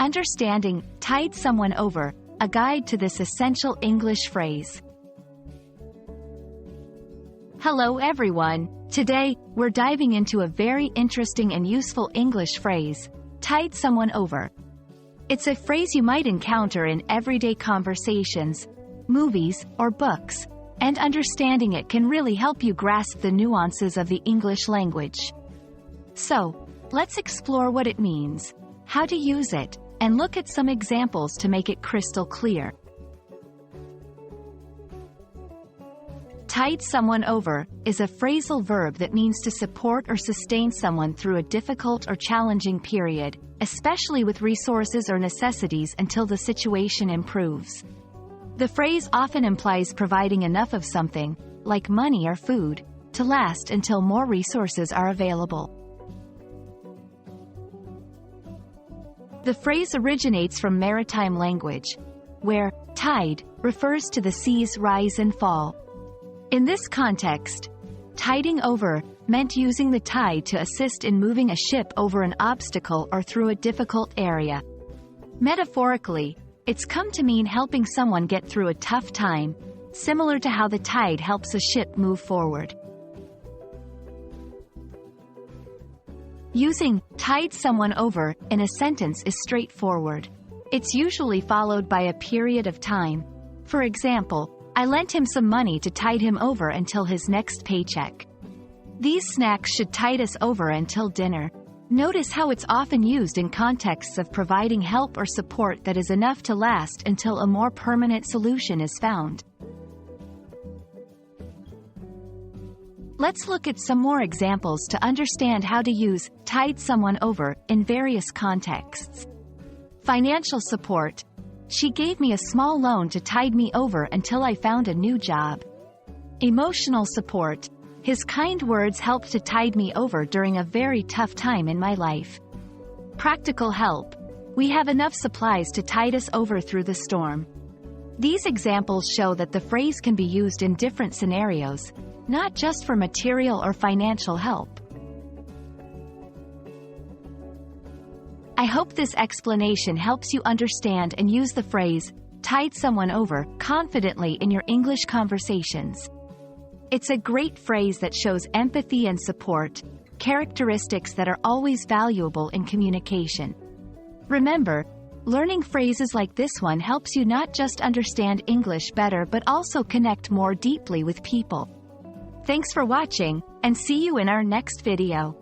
Understanding "tide someone over," a guide to this essential English phrase. Hello everyone. Today, we're diving into a very interesting and useful English phrase, tide someone over. It's a phrase you might encounter in everyday conversations, movies, or books, and understanding it can really help you grasp the nuances of the English language. So, let's explore what it means, how to use it, and look at some examples to make it crystal clear. Tide someone over is a phrasal verb that means to support or sustain someone through a difficult or challenging period, especially with resources or necessities until the situation improves. The phrase often implies providing enough of something, like money or food, to last until more resources are available. The phrase originates from maritime language, where tide refers to the sea's rise and fall. In this context, tiding over meant using the tide to assist in moving a ship over an obstacle or through a difficult area. Metaphorically, it's come to mean helping someone get through a tough time, similar to how the tide helps a ship move forward. Using tide someone over in a sentence is straightforward. It's usually followed by a period of time. For example, I lent him some money to tide him over until his next paycheck. These snacks should tide us over until dinner. Notice how it's often used in contexts of providing help or support that is enough to last until a more permanent solution is found. Let's look at some more examples to understand how to use tide someone over in various contexts. Financial support. She gave me a small loan to tide me over until I found a new job. Emotional support. His kind words helped to tide me over during a very tough time in my life. Practical help. We have enough supplies to tide us over through the storm. These examples show that the phrase can be used in different scenarios, not just for material or financial help. I hope this explanation helps you understand and use the phrase, tide someone over, confidently in your English conversations. It's a great phrase that shows empathy and support, characteristics that are always valuable in communication. Remember, learning phrases like this one helps you not just understand English better but also connect more deeply with people. Thanks for watching, and see you in our next video.